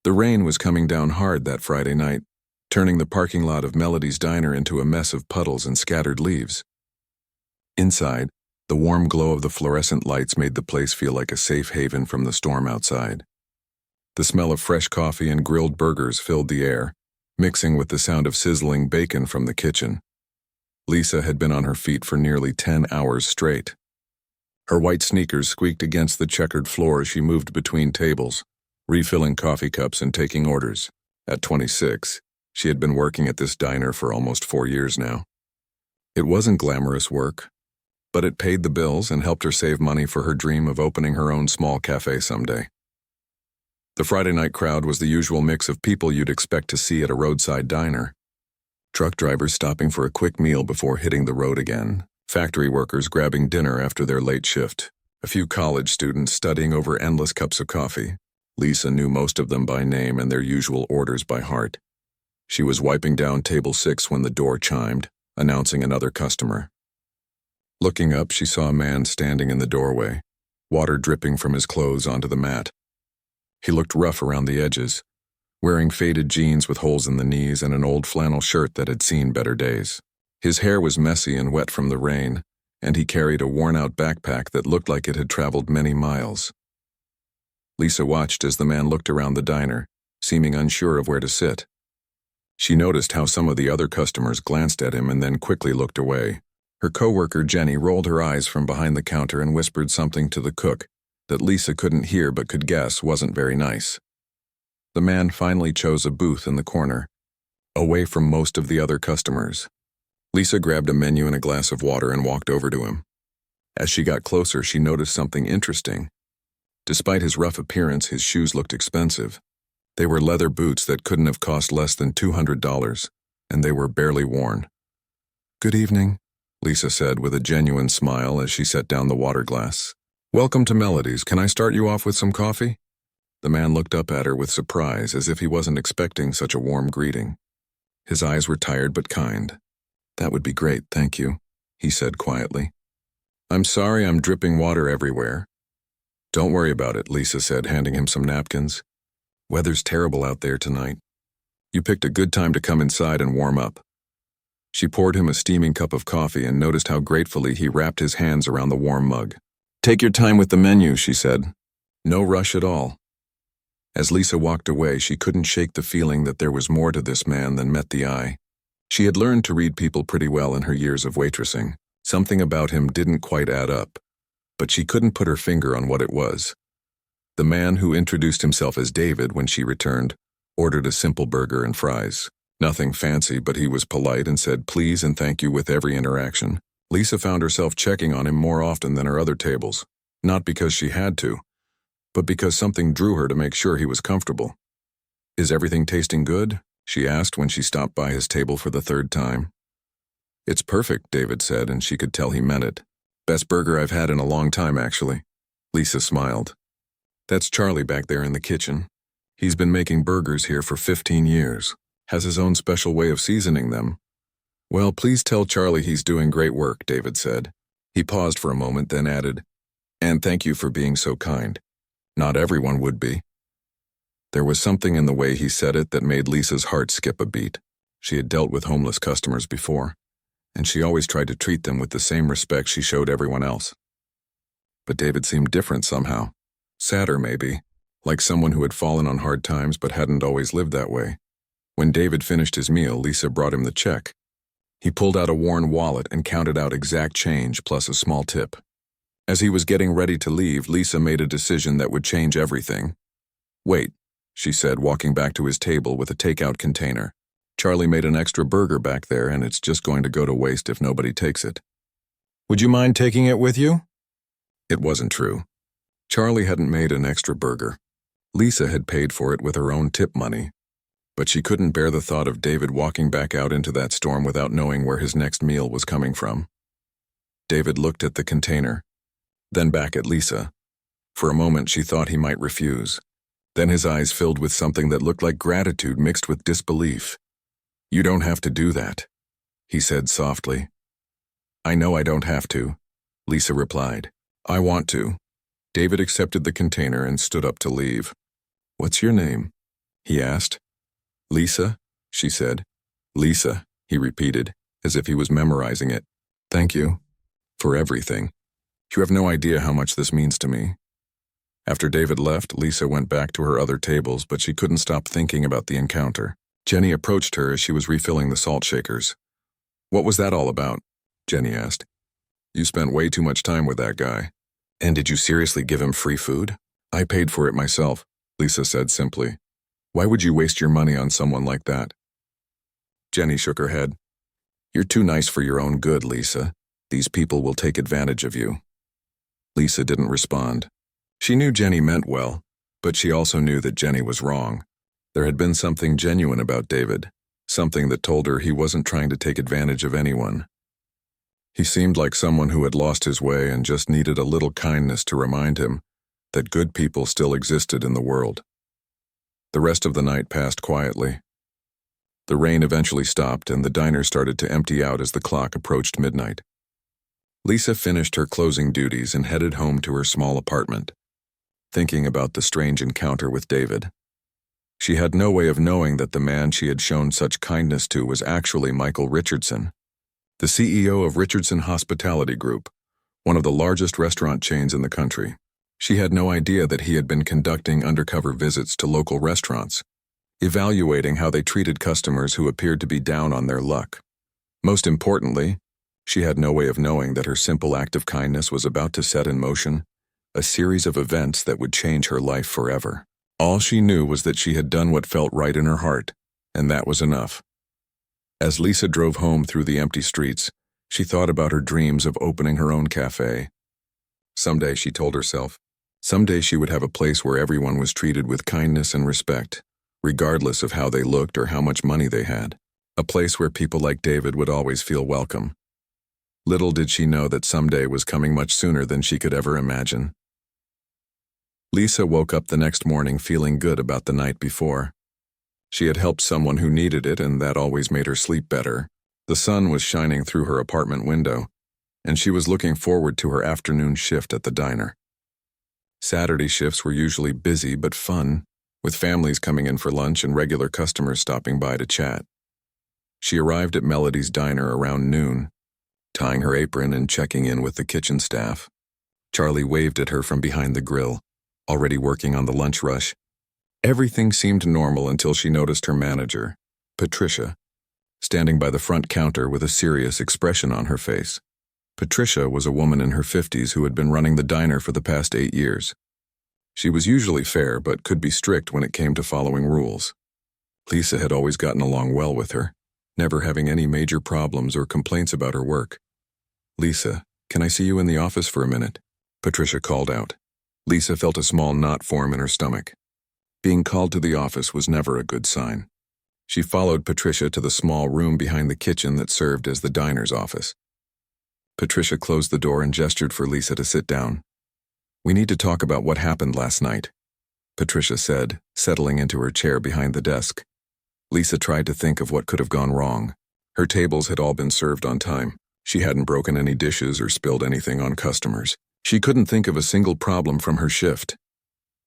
The rain was coming down hard that Friday night, turning the parking lot of Melody's Diner into a mess of puddles and scattered leaves. Inside, the warm glow of the fluorescent lights made the place feel like a safe haven from the storm outside. The smell of fresh coffee and grilled burgers filled the air, mixing with the sound of sizzling bacon from the kitchen. Lisa had been on her feet for nearly 10 hours straight. Her white sneakers squeaked against the checkered floor as she moved between tables, refilling coffee cups and taking orders. At 26, she had been working at this diner for almost 4 years now. It wasn't glamorous work, but it paid the bills and helped her save money for her dream of opening her own small cafe someday. The Friday night crowd was the usual mix of people you'd expect to see at a roadside diner. Truck drivers stopping for a quick meal before hitting the road again, factory workers grabbing dinner after their late shift, a few college students studying over endless cups of coffee. Lisa knew most of them by name and their usual orders by heart. She was wiping down table 6 when the door chimed, announcing another customer. Looking up, she saw a man standing in the doorway, water dripping from his clothes onto the mat. He looked rough around the edges, wearing faded jeans with holes in the knees and an old flannel shirt that had seen better days. His hair was messy and wet from the rain, and he carried a worn-out backpack that looked like it had traveled many miles. Lisa watched as the man looked around the diner, seeming unsure of where to sit. She noticed how some of the other customers glanced at him and then quickly looked away. Her coworker Jenny rolled her eyes from behind the counter and whispered something to the cook that Lisa couldn't hear but could guess wasn't very nice. The man finally chose a booth in the corner, away from most of the other customers. Lisa grabbed a menu and a glass of water and walked over to him. As she got closer, she noticed something interesting. Despite his rough appearance, his shoes looked expensive. They were leather boots that couldn't have cost less than $200, and they were barely worn. "Good evening," Lisa said with a genuine smile as she set down the water glass. "Welcome to Melody's. Can I start you off with some coffee?" The man looked up at her with surprise, as if he wasn't expecting such a warm greeting. His eyes were tired but kind. "That would be great, thank you," he said quietly. "I'm sorry I'm dripping water everywhere." "Don't worry about it," Lisa said, handing him some napkins. "Weather's terrible out there tonight. You picked a good time to come inside and warm up." She poured him a steaming cup of coffee and noticed how gratefully he wrapped his hands around the warm mug. "Take your time with the menu," she said. "No rush at all." As Lisa walked away, she couldn't shake the feeling that there was more to this man than met the eye. She had learned to read people pretty well in her years of waitressing. Something about him didn't quite add up, but she couldn't put her finger on what it was. The man who introduced himself as David when she returned ordered a simple burger and fries. Nothing fancy, but he was polite and said please and thank you with every interaction. Lisa found herself checking on him more often than her other tables, not because she had to, but because something drew her to make sure he was comfortable. "Is everything tasting good?" she asked when she stopped by his table for the 3rd time. "It's perfect," David said, and she could tell he meant it. "Best burger I've had in a long time, actually." Lisa smiled. "That's Charlie back there in the kitchen. He's been making burgers here for 15 years. Has his own special way of seasoning them." "Well, please tell Charlie he's doing great work," David said. He paused for a moment, then added, "And thank you for being so kind. Not everyone would be." There was something in the way he said it that made Lisa's heart skip a beat. She had dealt with homeless customers before, and she always tried to treat them with the same respect she showed everyone else. But David seemed different somehow. Sadder, maybe, like someone who had fallen on hard times but hadn't always lived that way. When David finished his meal, Lisa brought him the check. He pulled out a worn wallet and counted out exact change plus a small tip. As he was getting ready to leave, Lisa made a decision that would change everything. "Wait," she said, walking back to his table with a takeout container. "Charlie made an extra burger back there, and it's just going to go to waste if nobody takes it. Would you mind taking it with you?" It wasn't true. Charlie hadn't made an extra burger. Lisa had paid for it with her own tip money. But she couldn't bear the thought of David walking back out into that storm without knowing where his next meal was coming from. David looked at the container, then back at Lisa. For a moment she thought he might refuse. Then his eyes filled with something that looked like gratitude mixed with disbelief. "You don't have to do that," he said softly. "I know I don't have to," Lisa replied. "I want to." David accepted the container and stood up to leave. "What's your name?" he asked. Lisa, she said. Lisa, he repeated, as if he was memorizing it. Thank you. For everything. You have no idea how much this means to me. After David left, Lisa went back to her other tables, but she couldn't stop thinking about the encounter. Jenny approached her as she was refilling the salt shakers. What was that all about? Jenny asked. You spent way too much time with that guy. And did you seriously give him free food? I paid for it myself, Lisa said simply. Why would you waste your money on someone like that? Jenny shook her head. You're too nice for your own good, Lisa. These people will take advantage of you. Lisa didn't respond. She knew Jenny meant well, but she also knew that Jenny was wrong. There had been something genuine about David, something that told her he wasn't trying to take advantage of anyone. He seemed like someone who had lost his way and just needed a little kindness to remind him that good people still existed in the world. The rest of the night passed quietly. The rain eventually stopped and the diner started to empty out as the clock approached midnight. Lisa finished her closing duties and headed home to her small apartment, thinking about the strange encounter with David. She had no way of knowing that the man she had shown such kindness to was actually Michael Richardson, the CEO of Richardson Hospitality Group, one of the largest restaurant chains in the country. She had no idea that he had been conducting undercover visits to local restaurants, evaluating how they treated customers who appeared to be down on their luck. Most importantly, she had no way of knowing that her simple act of kindness was about to set in motion a series of events that would change her life forever. All she knew was that she had done what felt right in her heart, and that was enough. As Lisa drove home through the empty streets, she thought about her dreams of opening her own cafe. Someday, she told herself, someday she would have a place where everyone was treated with kindness and respect, regardless of how they looked or how much money they had. A place where people like David would always feel welcome. Little did she know that someday was coming much sooner than she could ever imagine. Lisa woke up the next morning feeling good about the night before. She had helped someone who needed it, and that always made her sleep better. The sun was shining through her apartment window, and she was looking forward to her afternoon shift at the diner. Saturday shifts were usually busy but fun, with families coming in for lunch and regular customers stopping by to chat. She arrived at Melody's diner around noon, tying her apron and checking in with the kitchen staff. Charlie waved at her from behind the grill, already working on the lunch rush. Everything seemed normal until she noticed her manager, Patricia, standing by the front counter with a serious expression on her face. Patricia was a woman in her 50s who had been running the diner for the past 8 years. She was usually fair but could be strict when it came to following rules. Lisa had always gotten along well with her, never having any major problems or complaints about her work. Lisa, can I see you in the office for a minute? Patricia called out. Lisa felt a small knot form in her stomach. Being called to the office was never a good sign. She followed Patricia to the small room behind the kitchen that served as the diner's office. Patricia closed the door and gestured for Lisa to sit down. We need to talk about what happened last night, Patricia said, settling into her chair behind the desk. Lisa tried to think of what could have gone wrong. Her tables had all been served on time. She hadn't broken any dishes or spilled anything on customers. She couldn't think of a single problem from her shift.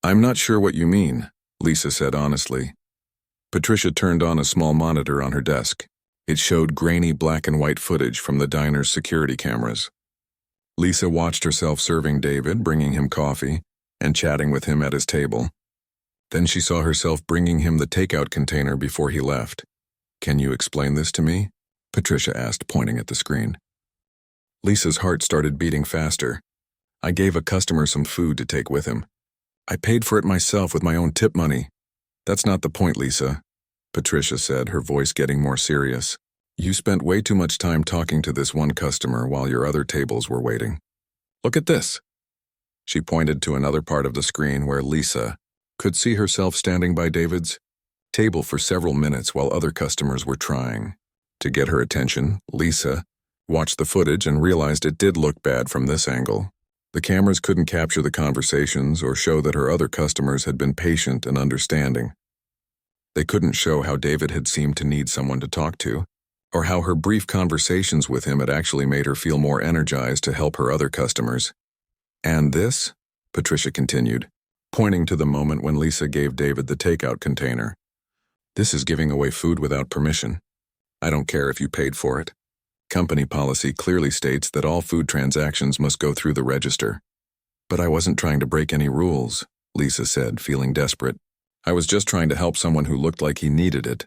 I'm not sure what you mean, Lisa said honestly. Patricia turned on a small monitor on her desk. It showed grainy black and white footage from the diner's security cameras. Lisa watched herself serving David, bringing him coffee, and chatting with him at his table. Then she saw herself bringing him the takeout container before he left. Can you explain this to me? Patricia asked, pointing at the screen. Lisa's heart started beating faster. I gave a customer some food to take with him. I paid for it myself with my own tip money. That's not the point, Lisa, Patricia said, her voice getting more serious. You spent way too much time talking to this one customer while your other tables were waiting. Look at this. She pointed to another part of the screen where Lisa could see herself standing by David's table for several minutes while other customers were trying. To get her attention, Lisa watched the footage and realized it did look bad from this angle. The cameras couldn't capture the conversations or show that her other customers had been patient and understanding. They couldn't show how David had seemed to need someone to talk to, or how her brief conversations with him had actually made her feel more energized to help her other customers. And this, Patricia continued, pointing to the moment when Lisa gave David the takeout container. This is giving away food without permission. I don't care if you paid for it. Company policy clearly states that all food transactions must go through the register. But I wasn't trying to break any rules, Lisa said, feeling desperate. I was just trying to help someone who looked like he needed it.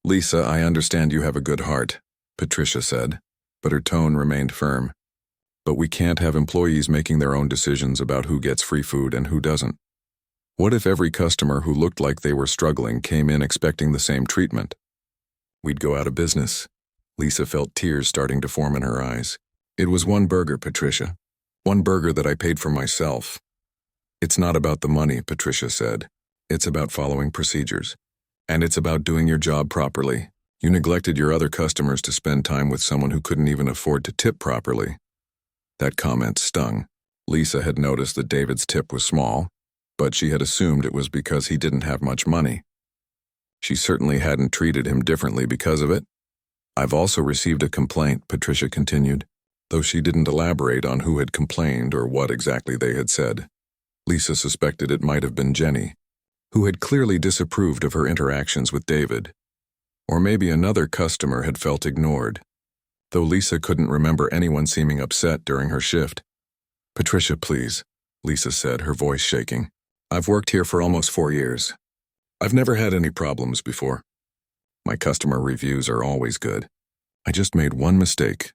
Lisa, I understand you have a good heart, Patricia said, but her tone remained firm. But we can't have employees making their own decisions about who gets free food and who doesn't. What if every customer who looked like they were struggling came in expecting the same treatment? We'd go out of business. Lisa felt tears starting to form in her eyes. It was one burger, Patricia. One burger that I paid for myself. It's not about the money, Patricia said. It's about following procedures. And it's about doing your job properly. You neglected your other customers to spend time with someone who couldn't even afford to tip properly. That comment stung. Lisa had noticed that David's tip was small, but she had assumed it was because he didn't have much money. She certainly hadn't treated him differently because of it. I've also received a complaint, Patricia continued, though she didn't elaborate on who had complained or what exactly they had said. Lisa suspected it might have been Jenny, who had clearly disapproved of her interactions with David. Or maybe another customer had felt ignored, though Lisa couldn't remember anyone seeming upset during her shift. Patricia, please, Lisa said, her voice shaking. I've worked here for almost 4 years. I've never had any problems before. My customer reviews are always good. I just made one mistake.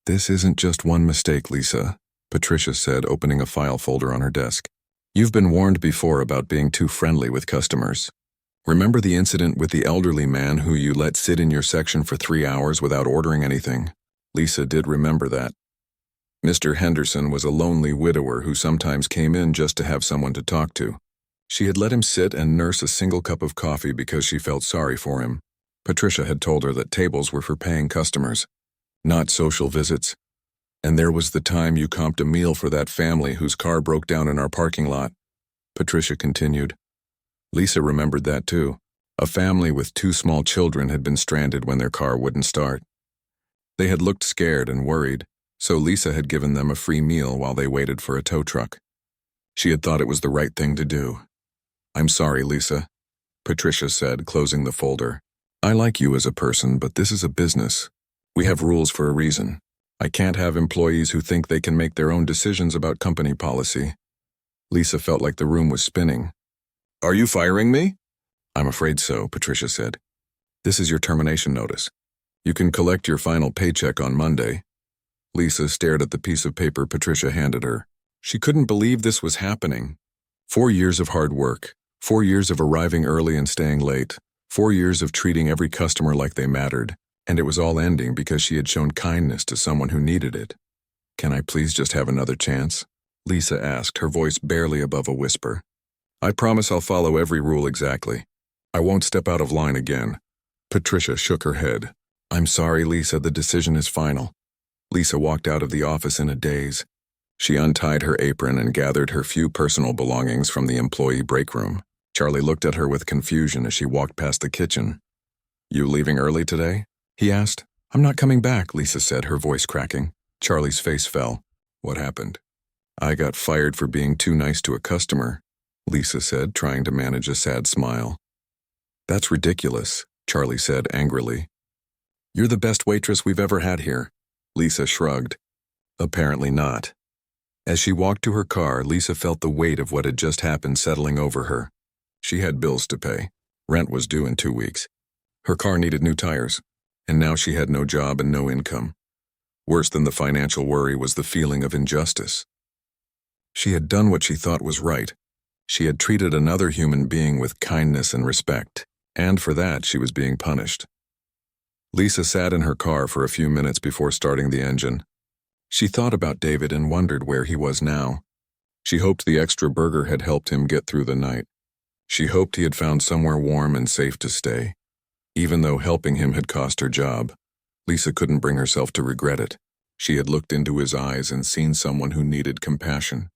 This isn't just one mistake, Lisa, Patricia said, opening a file folder on her desk. You've been warned before about being too friendly with customers. Remember the incident with the elderly man who you let sit in your section for 3 hours without ordering anything? Lisa did remember that. Mr. Henderson was a lonely widower who sometimes came in just to have someone to talk to. She had let him sit and nurse a single cup of coffee because she felt sorry for him. Patricia had told her that tables were for paying customers, not social visits. And there was the time you comped a meal for that family whose car broke down in our parking lot. Patricia continued. Lisa remembered that too. A family with 2 small children had been stranded when their car wouldn't start. They had looked scared and worried, so Lisa had given them a free meal while they waited for a tow truck. She had thought it was the right thing to do. I'm sorry, Lisa, Patricia said, closing the folder. I like you as a person, but this is a business. We have rules for a reason. I can't have employees who think they can make their own decisions about company policy. Lisa felt like the room was spinning. Are you firing me? I'm afraid so, Patricia said. This is your termination notice. You can collect your final paycheck on Monday. Lisa stared at the piece of paper Patricia handed her. She couldn't believe this was happening. 4 years of hard work, 4 years of arriving early and staying late, 4 years of treating every customer like they mattered, and it was all ending because she had shown kindness to someone who needed it. Can I please just have another chance? Lisa asked, her voice barely above a whisper. I promise I'll follow every rule exactly. I won't step out of line again. Patricia shook her head. I'm sorry, Lisa, the decision is final. Lisa walked out of the office in a daze. She untied her apron and gathered her few personal belongings from the employee break room. Charlie looked at her with confusion as she walked past the kitchen. You leaving early today? He asked. I'm not coming back, Lisa said, her voice cracking. Charlie's face fell. What happened? I got fired for being too nice to a customer, Lisa said, trying to manage a sad smile. That's ridiculous, Charlie said angrily. You're the best waitress we've ever had here. Lisa shrugged. Apparently not. As she walked to her car, Lisa felt the weight of what had just happened settling over her. She had bills to pay. Rent was due in 2 weeks. Her car needed new tires, and now she had no job and no income. Worse than the financial worry was the feeling of injustice. She had done what she thought was right. She had treated another human being with kindness and respect, and for that she was being punished. Lisa sat in her car for a few minutes before starting the engine. She thought about David and wondered where he was now. She hoped the extra burger had helped him get through the night. She hoped he had found somewhere warm and safe to stay. Even though helping him had cost her job, Lisa couldn't bring herself to regret it. She had looked into his eyes and seen someone who needed compassion.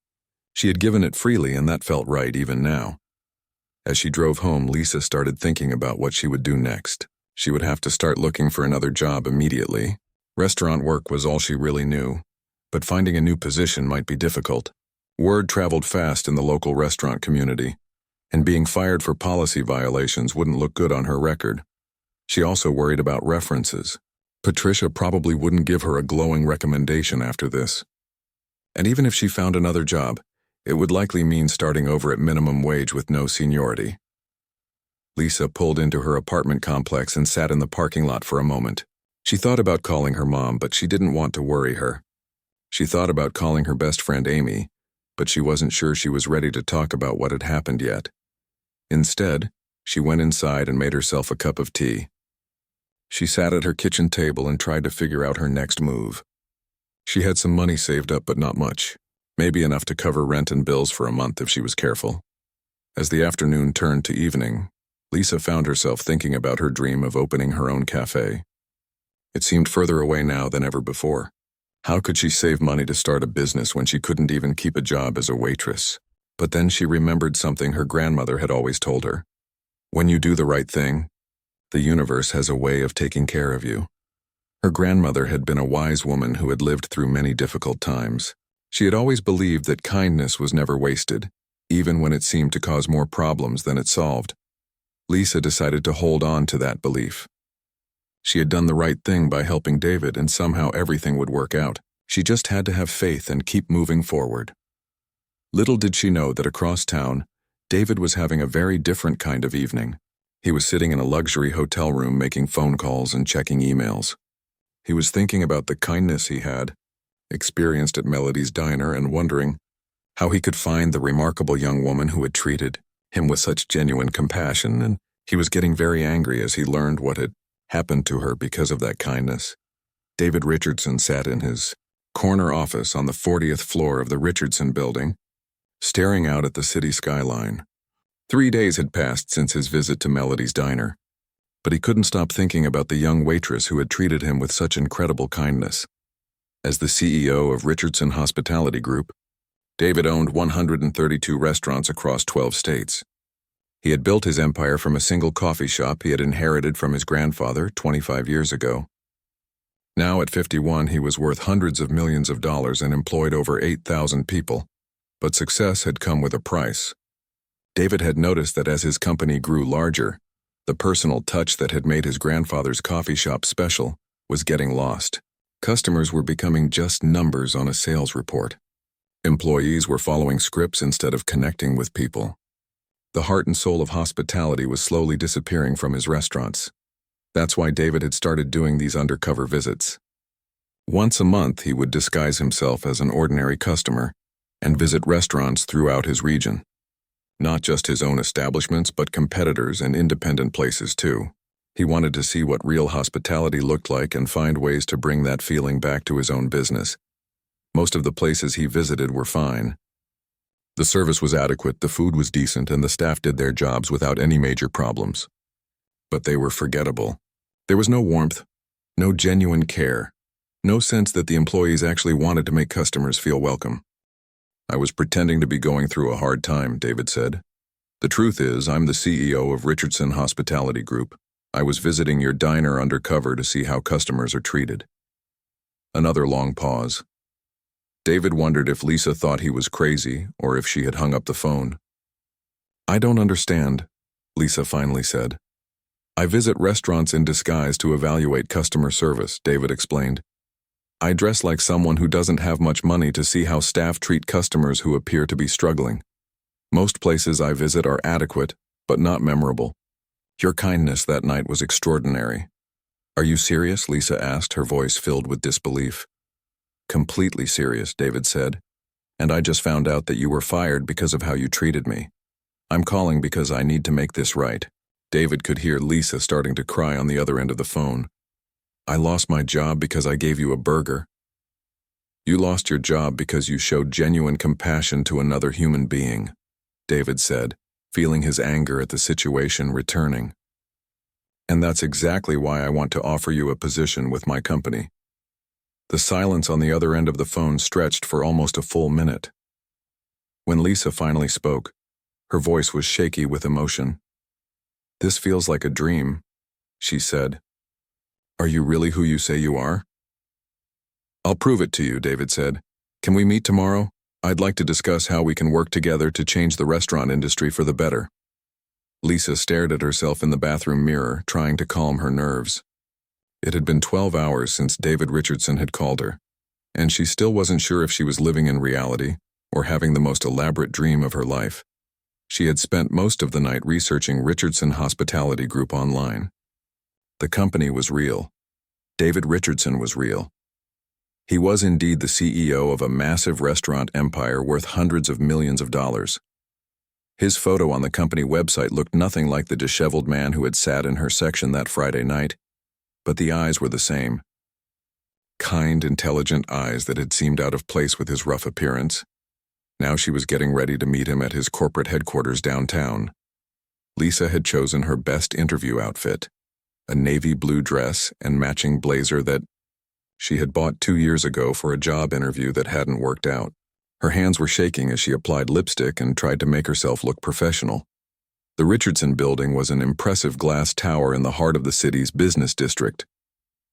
She had given it freely, and that felt right even now. As she drove home, Lisa started thinking about what she would do next. She would have to start looking for another job immediately. Restaurant work was all she really knew, but finding a new position might be difficult. Word traveled fast in the local restaurant community. and being fired for policy violations wouldn't look good on her record. She also worried about references. Patricia probably wouldn't give her a glowing recommendation after this. And even if she found another job, it would likely mean starting over at minimum wage with no seniority. Lisa pulled into her apartment complex and sat in the parking lot for a moment. She thought about calling her mom, but she didn't want to worry her. She thought about calling her best friend Amy, but she wasn't sure she was ready to talk about what had happened yet. Instead, she went inside and made herself a cup of tea. She sat at her kitchen table and tried to figure out her next move. She had some money saved up, but not much. Maybe enough to cover rent and bills for a month if she was careful. As the afternoon turned to evening, Lisa found herself thinking about her dream of opening her own cafe. It seemed further away now than ever before. How could she save money to start a business when she couldn't even keep a job as a waitress? But then she remembered something her grandmother had always told her. When you do the right thing, the universe has a way of taking care of you. Her grandmother had been a wise woman who had lived through many difficult times. She had always believed that kindness was never wasted, even when it seemed to cause more problems than it solved. Lisa decided to hold on to that belief. She had done the right thing by helping David, and somehow everything would work out. She just had to have faith and keep moving forward. Little did she know that across town, David was having a very different kind of evening. He was sitting in a luxury hotel room making phone calls and checking emails. He was thinking about the kindness he had experienced at Melody's diner and wondering how he could find the remarkable young woman who had treated him with such genuine compassion, and he was getting very angry as he learned what had happened to her because of that kindness. David Richardson sat in his corner office on the 40th floor of the Richardson building, staring out at the city skyline. 3 days had passed since his visit to Melody's diner, but he couldn't stop thinking about the young waitress who had treated him with such incredible kindness. As the CEO of Richardson Hospitality Group, David owned 132 restaurants across 12 states. He had built his empire from a single coffee shop he had inherited from his grandfather 25 years ago. Now at 51, he was worth hundreds of millions of dollars and employed over 8,000 people. But success had come with a price. David had noticed that as his company grew larger, the personal touch that had made his grandfather's coffee shop special was getting lost. Customers were becoming just numbers on a sales report. Employees were following scripts instead of connecting with people. The heart and soul of hospitality was slowly disappearing from his restaurants. That's why David had started doing these undercover visits. Once a month, he would disguise himself as an ordinary customer and visit restaurants throughout his region. Not just his own establishments, but competitors and independent places too. He wanted to see what real hospitality looked like and find ways to bring that feeling back to his own business. Most of the places he visited were fine. The service was adequate, the food was decent, and the staff did their jobs without any major problems. But they were forgettable. There was no warmth, no genuine care, no sense that the employees actually wanted to make customers feel welcome. "I was pretending to be going through a hard time," David said. "The truth is, I'm the CEO of Richardson Hospitality Group. I was visiting your diner undercover to see how customers are treated." Another long pause. David wondered if Lisa thought he was crazy or if she had hung up the phone. "I don't understand," Lisa finally said. "I visit restaurants in disguise to evaluate customer service," David explained. "I dress like someone who doesn't have much money to see how staff treat customers who appear to be struggling. Most places I visit are adequate, but not memorable. Your kindness that night was extraordinary." "Are you serious?" Lisa asked, her voice filled with disbelief. "Completely serious," David said. "And I just found out that you were fired because of how you treated me. I'm calling because I need to make this right." David could hear Lisa starting to cry on the other end of the phone. "I lost my job because I gave you a burger." "You lost your job because you showed genuine compassion to another human being," David said, feeling his anger at the situation returning. "And that's exactly why I want to offer you a position with my company." The silence on the other end of the phone stretched for almost a full minute. When Lisa finally spoke, her voice was shaky with emotion. "This feels like a dream," she said. "Are you really who you say you are?" "I'll prove it to you," David said. "Can we meet tomorrow? I'd like to discuss how we can work together to change the restaurant industry for the better. Lisa stared at herself in the bathroom mirror, trying to calm her nerves. It had been 12 hours since David Richardson had called her, and she still wasn't sure if she was living in reality or having the most elaborate dream of her life. She had spent most of the night researching Richardson Hospitality Group online. The company was real. David Richardson was real. He was indeed the CEO of a massive restaurant empire worth hundreds of millions of dollars. His photo on the company website looked nothing like the disheveled man who had sat in her section that Friday night, but the eyes were the same. Kind, intelligent eyes that had seemed out of place with his rough appearance. Now she was getting ready to meet him at his corporate headquarters downtown. Lisa had chosen her best interview outfit, a navy blue dress and matching blazer that she had bought 2 years ago for a job interview that hadn't worked out. Her hands were shaking as she applied lipstick and tried to make herself look professional. The Richardson building was an impressive glass tower in the heart of the city's business district.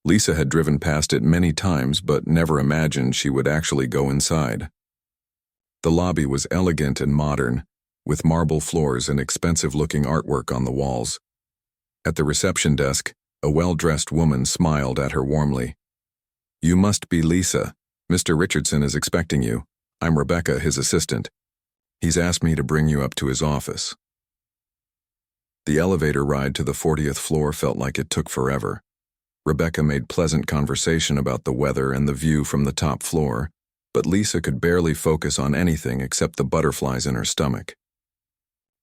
Lisa had driven past it many times but never imagined she would actually go inside. The lobby was elegant and modern, with marble floors and expensive-looking artwork on the walls. At the reception desk, a well-dressed woman smiled at her warmly. "You must be Lisa. Mr. Richardson is expecting you. I'm Rebecca, his assistant. He's asked me to bring you up to his office." The elevator ride to the 40th floor felt like it took forever. Rebecca made pleasant conversation about the weather and the view from the top floor, but Lisa could barely focus on anything except the butterflies in her stomach.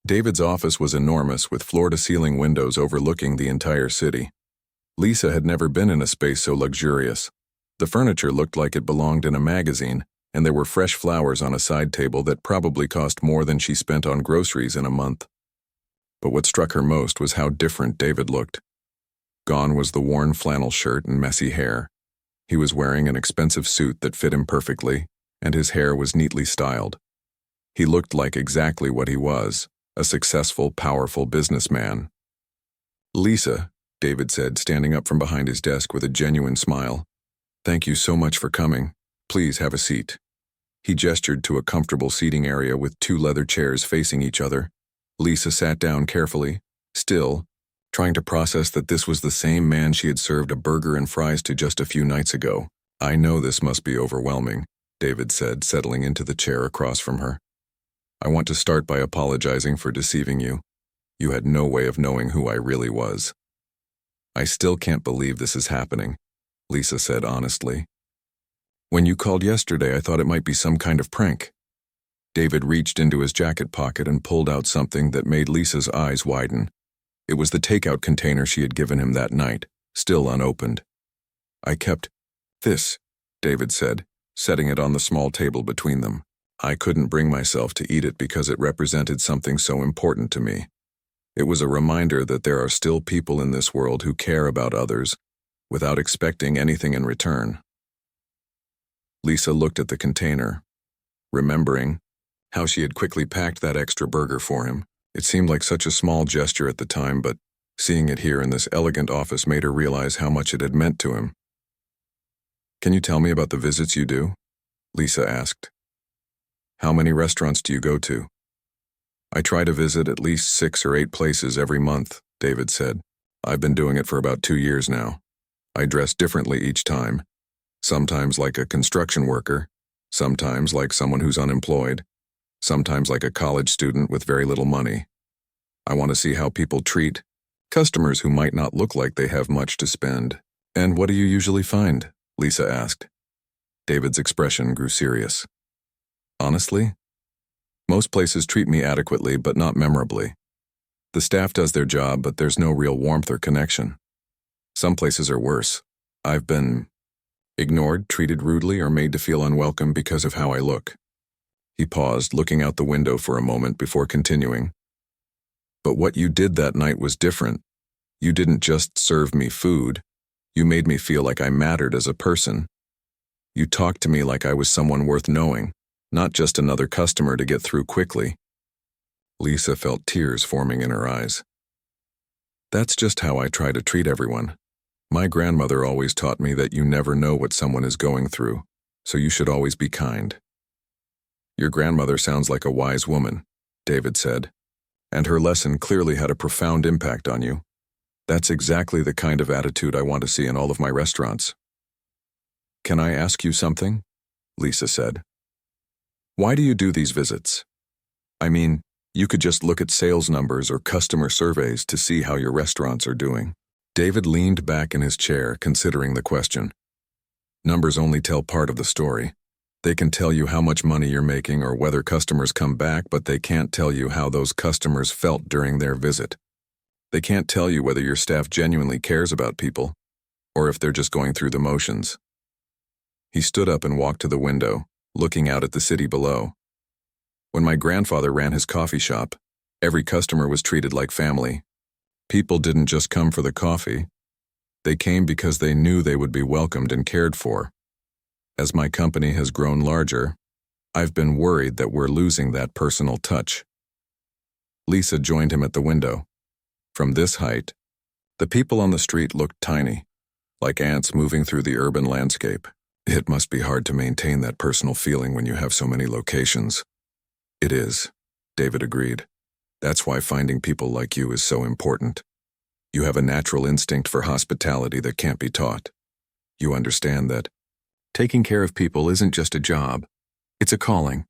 David's office was enormous, with floor-to-ceiling windows overlooking the entire city. Lisa had never been in a space so luxurious. The furniture looked like it belonged in a magazine, and there were fresh flowers on a side table that probably cost more than she spent on groceries in a month. But what struck her most was how different David looked. Gone was the worn flannel shirt and messy hair. He was wearing an expensive suit that fit him perfectly, and his hair was neatly styled. He looked like exactly what he was, a successful, powerful businessman. "Lisa," David said, standing up from behind his desk with a genuine smile. "Thank you so much for coming. Please have a seat." He gestured to a comfortable seating area with 2 leather chairs facing each other. Lisa sat down carefully, still, trying to process that this was the same man she had served a burger and fries to just a few nights ago. "I know this must be overwhelming," David said, settling into the chair across from her. "I want to start by apologizing for deceiving you. You had no way of knowing who I really was." "I still can't believe this is happening," Lisa said honestly. "When you called yesterday, I thought it might be some kind of prank." David reached into his jacket pocket and pulled out something that made Lisa's eyes widen. It was the takeout container she had given him that night, still unopened. "I kept this," David said, setting it on the small table between them. "I couldn't bring myself to eat it because it represented something so important to me. It was a reminder that there are still people in this world who care about others without expecting anything in return." Lisa looked at the container, remembering how she had quickly packed that extra burger for him. It seemed like such a small gesture at the time, but seeing it here in this elegant office made her realize how much it had meant to him. "Can you tell me about the visits you do?" Lisa asked. "How many restaurants do you go to?" "I try to visit at least 6 or 8 places every month," David said. "I've been doing it for about 2 years now. I dress differently each time. Sometimes like a construction worker, sometimes like someone who's unemployed, sometimes like a college student with very little money. I want to see how people treat customers who might not look like they have much to spend." "And what do you usually find?" Lisa asked. David's expression grew serious. "Honestly, most places treat me adequately but not memorably. The staff does their job, but there's no real warmth or connection. Some places are worse. I've been ignored, treated rudely, or made to feel unwelcome because of how I look." He paused, looking out the window for a moment before continuing. "But what you did that night was different. You didn't just serve me food. You made me feel like I mattered as a person. You talked to me like I was someone worth knowing, not just another customer to get through quickly." Lisa felt tears forming in her eyes. "That's just how I try to treat everyone. My grandmother always taught me that you never know what someone is going through, so you should always be kind." Your grandmother sounds like a wise woman, David said, and her lesson clearly had a profound impact on you. That's exactly the kind of attitude I want to see in all of my restaurants. Can I ask you something? Lisa said. Why do you do these visits? I mean, you could just look at sales numbers or customer surveys to see how your restaurants are doing. David leaned back in his chair, considering the question. Numbers only tell part of the story. They can tell you how much money you're making or whether customers come back, but they can't tell you how those customers felt during their visit. They can't tell you whether your staff genuinely cares about people, or if they're just going through the motions. He stood up and walked to the window, looking out at the city below. When my grandfather ran his coffee shop, every customer was treated like family. People didn't just come for the coffee. They came because they knew they would be welcomed and cared for. As my company has grown larger, I've been worried that we're losing that personal touch. Lisa joined him at the window. From this height, the people on the street looked tiny, like ants moving through the urban landscape. It must be hard to maintain that personal feeling when you have so many locations. It is, David agreed. That's why finding people like you is so important. You have a natural instinct for hospitality that can't be taught. You understand that taking care of people isn't just a job, it's a calling.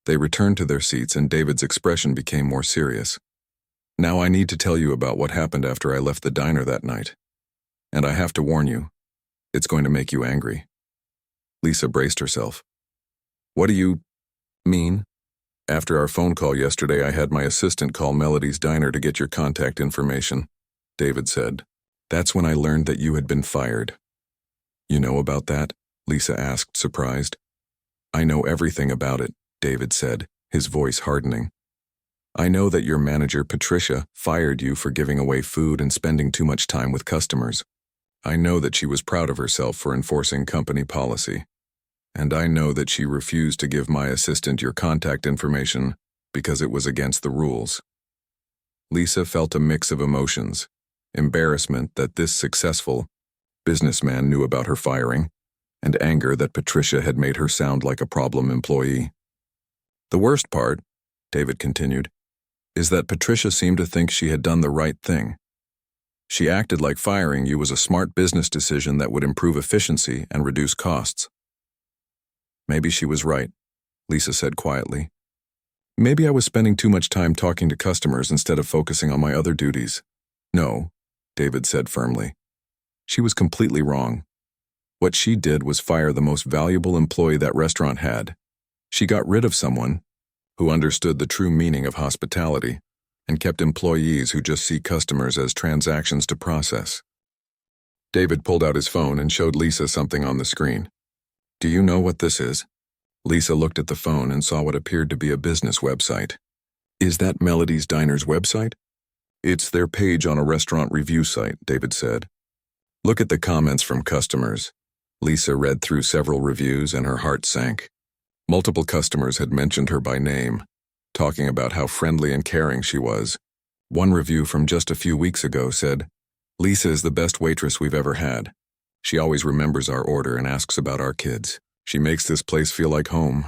They returned to their seats and David's expression became more serious. Now I need to tell you about what happened after I left the diner that night. And I have to warn you, it's going to make you angry. Lisa braced herself. What do you mean? After our phone call yesterday, I had my assistant call Melody's Diner to get your contact information, David said. That's when I learned that you had been fired. You know about that? Lisa asked, surprised. I know everything about it, David said, his voice hardening. I know that your manager, Patricia, fired you for giving away food and spending too much time with customers. I know that she was proud of herself for enforcing company policy. And I know that she refused to give my assistant your contact information because it was against the rules. Lisa felt a mix of emotions, embarrassment that this successful businessman knew about her firing, and anger that Patricia had made her sound like a problem employee. The worst part, David continued, is that Patricia seemed to think she had done the right thing. She acted like firing you was a smart business decision that would improve efficiency and reduce costs. Maybe she was right, Lisa said quietly. Maybe I was spending too much time talking to customers instead of focusing on my other duties. No, David said firmly. She was completely wrong. What she did was fire the most valuable employee that restaurant had. She got rid of someone who understood the true meaning of hospitality and kept employees who just see customers as transactions to process. David pulled out his phone and showed Lisa something on the screen. Do you know what this is? Lisa looked at the phone and saw what appeared to be a business website. Is that Melody's Diner's website? It's their page on a restaurant review site, David said. Look at the comments from customers. Lisa read through several reviews and her heart sank. Multiple customers had mentioned her by name, talking about how friendly and caring she was. One review from just a few weeks ago said, Lisa is the best waitress we've ever had. She always remembers our order and asks about our kids. She makes this place feel like home.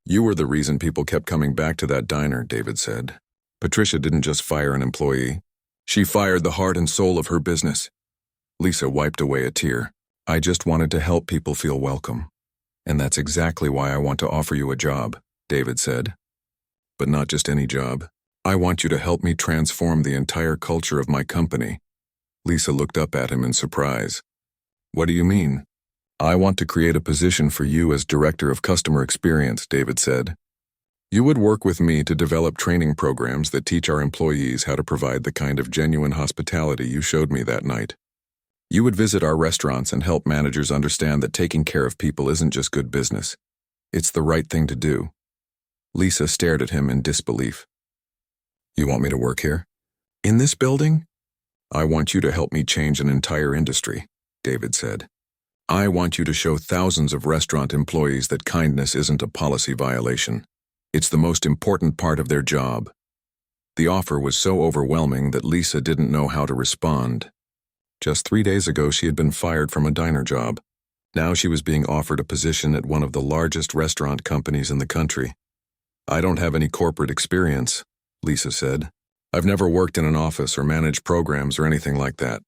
You were the reason people kept coming back to that diner, David said. Patricia didn't just fire an employee. She fired the heart and soul of her business. Lisa wiped away a tear. I just wanted to help people feel welcome. And that's exactly why I want to offer you a job, David said. But not just any job. I want you to help me transform the entire culture of my company. Lisa looked up at him in surprise. What do you mean? I want to create a position for you as Director of Customer Experience, David said. You would work with me to develop training programs that teach our employees how to provide the kind of genuine hospitality you showed me that night. You would visit our restaurants and help managers understand that taking care of people isn't just good business. It's the right thing to do. Lisa stared at him in disbelief. You want me to work here? In this building? I want you to help me change an entire industry, David said. I want you to show thousands of restaurant employees that kindness isn't a policy violation. It's the most important part of their job. The offer was so overwhelming that Lisa didn't know how to respond. Just 3 days ago, she had been fired from a diner job. Now she was being offered a position at one of the largest restaurant companies in the country. I don't have any corporate experience, Lisa said. I've never worked in an office or managed programs or anything like that.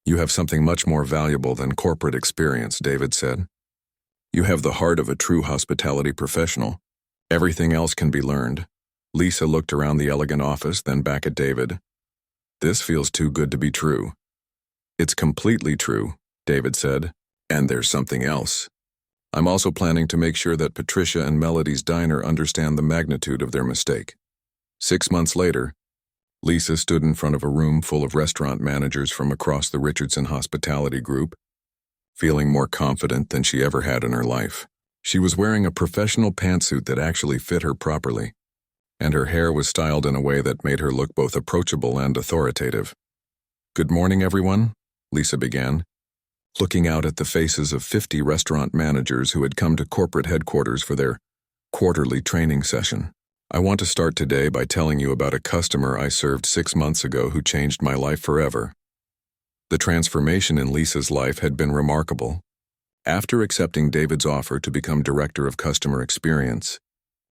You have something much more valuable than corporate experience, David said. You have the heart of a true hospitality professional. Everything else can be learned. Lisa looked around the elegant office, then back at David. This feels too good to be true. It's completely true, David said. And there's something else. I'm also planning to make sure that Patricia and Melody's diner understand the magnitude of their mistake. 6 months later, Lisa stood in front of a room full of restaurant managers from across the Richardson Hospitality Group, feeling more confident than she ever had in her life. She was wearing a professional pantsuit that actually fit her properly, and her hair was styled in a way that made her look both approachable and authoritative. Good morning, everyone, Lisa began, looking out at the faces of 50 restaurant managers who had come to corporate headquarters for their quarterly training session. I want to start today by telling you about a customer I served 6 months ago who changed my life forever. The transformation in Lisa's life had been remarkable. After accepting David's offer to become Director of Customer Experience,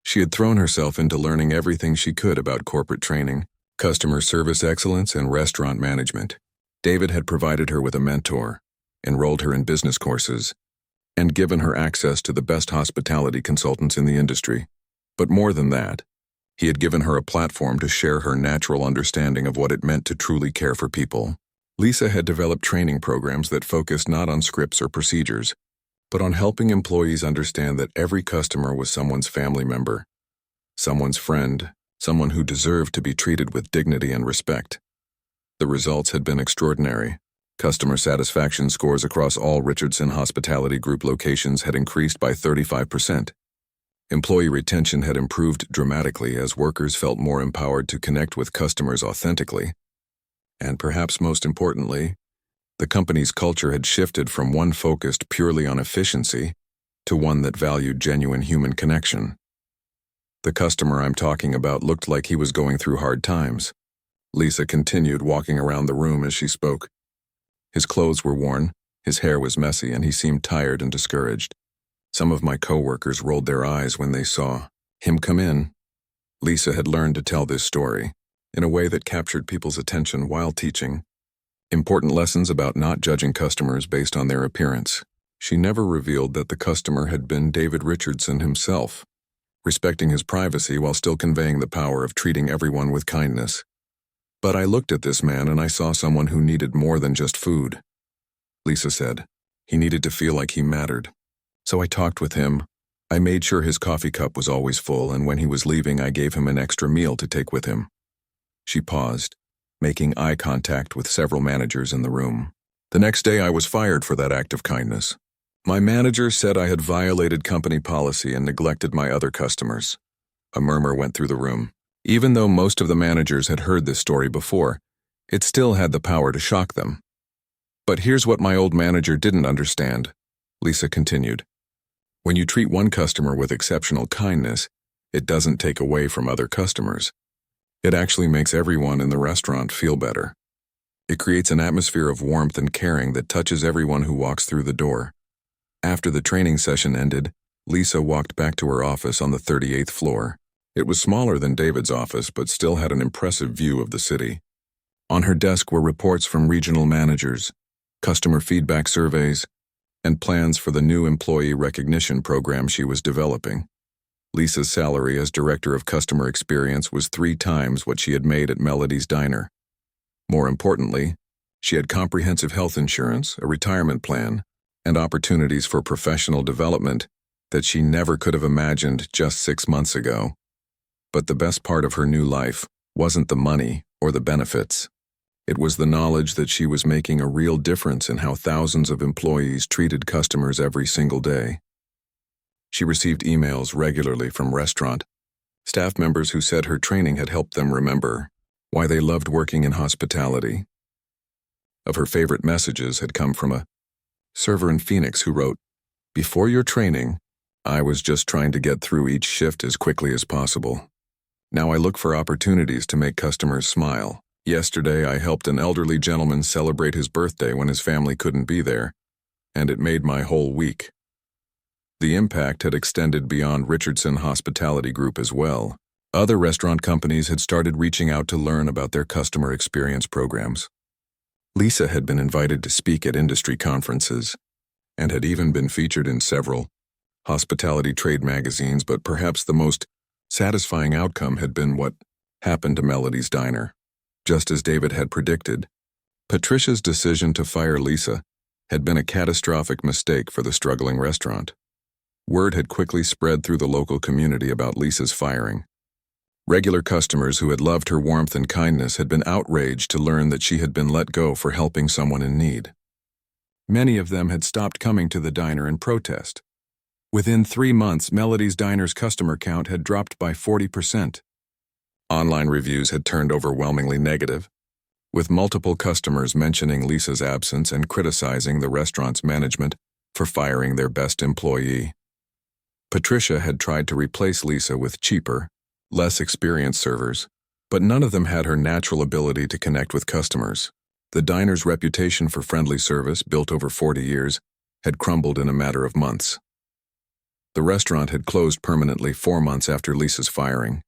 she had thrown herself into learning everything she could about corporate training, customer service excellence, and restaurant management. David had provided her with a mentor, enrolled her in business courses, and given her access to the best hospitality consultants in the industry. But more than that, he had given her a platform to share her natural understanding of what it meant to truly care for people. Lisa had developed training programs that focused not on scripts or procedures, but on helping employees understand that every customer was someone's family member, someone's friend, someone who deserved to be treated with dignity and respect. The results had been extraordinary. Customer satisfaction scores across all Richardson Hospitality Group locations had increased by 35%. Employee retention had improved dramatically as workers felt more empowered to connect with customers authentically. And perhaps most importantly, the company's culture had shifted from one focused purely on efficiency to one that valued genuine human connection. The customer I'm talking about looked like he was going through hard times. Lisa continued walking around the room as she spoke. His clothes were worn, his hair was messy, and he seemed tired and discouraged. Some of my coworkers rolled their eyes when they saw him come in. Lisa had learned to tell this story in a way that captured people's attention while teaching important lessons about not judging customers based on their appearance. She never revealed that the customer had been David Richardson himself, respecting his privacy while still conveying the power of treating everyone with kindness. But I looked at this man and I saw someone who needed more than just food, Lisa said. He needed to feel like he mattered. So I talked with him. I made sure his coffee cup was always full, and when he was leaving, I gave him an extra meal to take with him. She paused, making eye contact with several managers in the room. The next day, I was fired for that act of kindness. My manager said I had violated company policy and neglected my other customers. A murmur went through the room. Even though most of the managers had heard this story before, it still had the power to shock them. But here's what my old manager didn't understand, Lisa continued. When you treat one customer with exceptional kindness, it doesn't take away from other customers. It actually makes everyone in the restaurant feel better. It creates an atmosphere of warmth and caring that touches everyone who walks through the door. After the training session ended, Lisa walked back to her office on the 38th floor. It was smaller than David's office, but still had an impressive view of the city. On her desk were reports from regional managers, customer feedback surveys, and plans for the new employee recognition program she was developing. Lisa's salary as Director of Customer Experience was 3 times what she had made at Melody's Diner. More importantly, she had comprehensive health insurance, a retirement plan, and opportunities for professional development that she never could have imagined just 6 months ago. But the best part of her new life wasn't the money or the benefits. It was the knowledge that she was making a real difference in how thousands of employees treated customers every single day. She received emails regularly from restaurant staff members who said her training had helped them remember why they loved working in hospitality. Of her favorite messages had come from a server in Phoenix who wrote, "Before your training, I was just trying to get through each shift as quickly as possible. Now I look for opportunities to make customers smile. Yesterday, I helped an elderly gentleman celebrate his birthday when his family couldn't be there, and it made my whole week." The impact had extended beyond Richardson Hospitality Group as well. Other restaurant companies had started reaching out to learn about their customer experience programs. Lisa had been invited to speak at industry conferences and had even been featured in several hospitality trade magazines, but perhaps the most satisfying outcome had been what happened to Melody's Diner. Just as David had predicted, Patricia's decision to fire Lisa had been a catastrophic mistake for the struggling restaurant. Word had quickly spread through the local community about Lisa's firing. Regular customers who had loved her warmth and kindness had been outraged to learn that she had been let go for helping someone in need. Many of them had stopped coming to the diner in protest. Within 3 months, Melody's Diner's customer count had dropped by 40%. Online reviews had turned overwhelmingly negative, with multiple customers mentioning Lisa's absence and criticizing the restaurant's management for firing their best employee. Patricia had tried to replace Lisa with cheaper, less experienced servers, but none of them had her natural ability to connect with customers. The diner's reputation for friendly service, built over 40 years, had crumbled in a matter of months. The restaurant had closed permanently 4 months after Lisa's firing.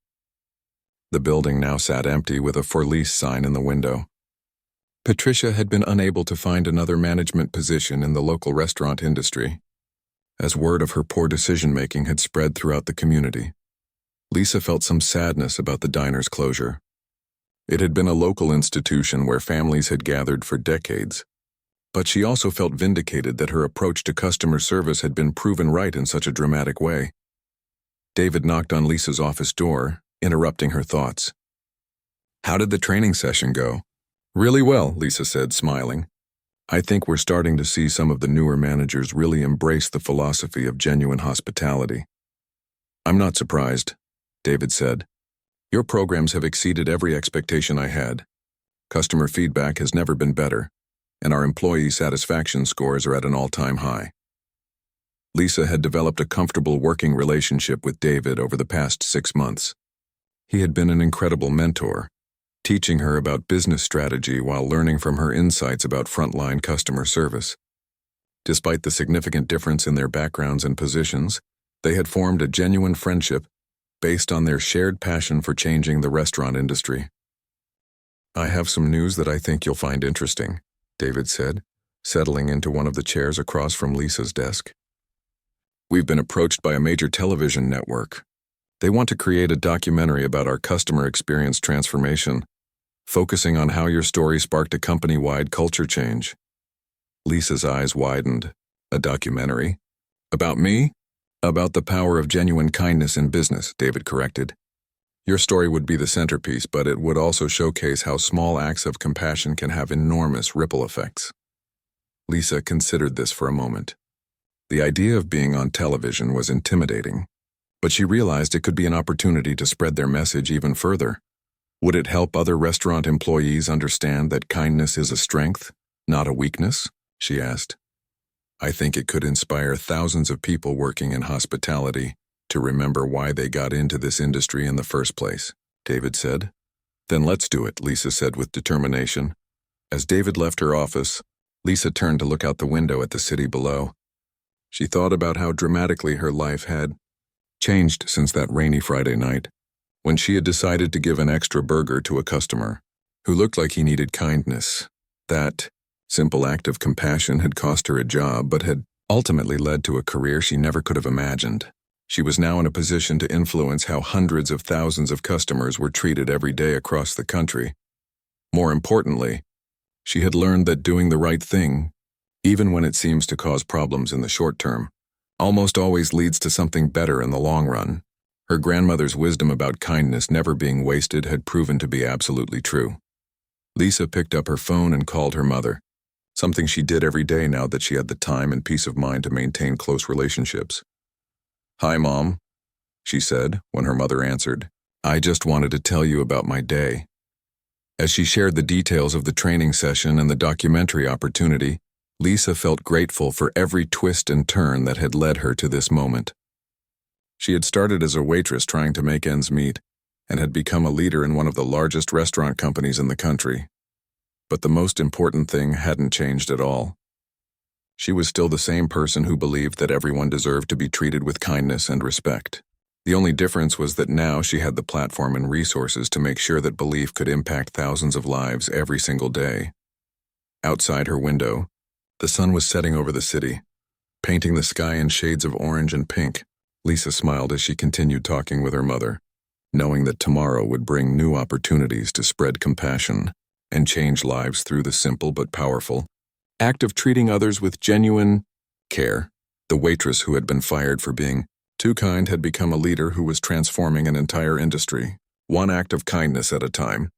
The building now sat empty with a for lease sign in the window. Patricia had been unable to find another management position in the local restaurant industry, as word of her poor decision-making had spread throughout the community. Lisa felt some sadness about the diner's closure. It had been a local institution where families had gathered for decades, but she also felt vindicated that her approach to customer service had been proven right in such a dramatic way. David knocked on Lisa's office door, interrupting her thoughts. "How did the training session go?" "Really well," Lisa said, smiling. "I think we're starting to see some of the newer managers really embrace the philosophy of genuine hospitality." "I'm not surprised," David said. "Your programs have exceeded every expectation I had. Customer feedback has never been better, and our employee satisfaction scores are at an all-time high." Lisa had developed a comfortable working relationship with David over the past 6 months. He had been an incredible mentor, teaching her about business strategy while learning from her insights about frontline customer service. Despite the significant difference in their backgrounds and positions, they had formed a genuine friendship based on their shared passion for changing the restaurant industry. "I have some news that I think you'll find interesting," David said, settling into one of the chairs across from Lisa's desk. "We've been approached by a major television network. They want to create a documentary about our customer experience transformation, focusing on how your story sparked a company-wide culture change." Lisa's eyes widened. "A documentary? About me?" "About the power of genuine kindness in business," David corrected. "Your story would be the centerpiece, but it would also showcase how small acts of compassion can have enormous ripple effects." Lisa considered this for a moment. The idea of being on television was intimidating, but she realized it could be an opportunity to spread their message even further. Would it help other restaurant employees understand that kindness is a strength, not a weakness? She asked. "I think it could inspire thousands of people working in hospitality to remember why they got into this industry in the first place," David said. "Then let's do it," Lisa said with determination. As David left her office, Lisa turned to look out the window at the city below. She thought about how dramatically her life had changed since that rainy Friday night, when she had decided to give an extra burger to a customer who looked like he needed kindness. That simple act of compassion had cost her a job, but had ultimately led to a career she never could have imagined. She was now in a position to influence how hundreds of thousands of customers were treated every day across the country. More importantly, she had learned that doing the right thing, even when it seems to cause problems in the short term, almost always leads to something better in the long run. Her grandmother's wisdom about kindness never being wasted had proven to be absolutely true. Lisa picked up her phone and called her mother, something she did every day now that she had the time and peace of mind to maintain close relationships. "Hi, Mom," she said when her mother answered. "I just wanted to tell you about my day." As she shared the details of the training session and the documentary opportunity, Lisa felt grateful for every twist and turn that had led her to this moment. She had started as a waitress trying to make ends meet, and had become a leader in one of the largest restaurant companies in the country. But the most important thing hadn't changed at all. She was still the same person who believed that everyone deserved to be treated with kindness and respect. The only difference was that now she had the platform and resources to make sure that belief could impact thousands of lives every single day. Outside her window, the sun was setting over the city, painting the sky in shades of orange and pink. Lisa smiled as she continued talking with her mother, knowing that tomorrow would bring new opportunities to spread compassion and change lives through the simple but powerful act of treating others with genuine care. The waitress who had been fired for being too kind had become a leader who was transforming an entire industry, one act of kindness at a time.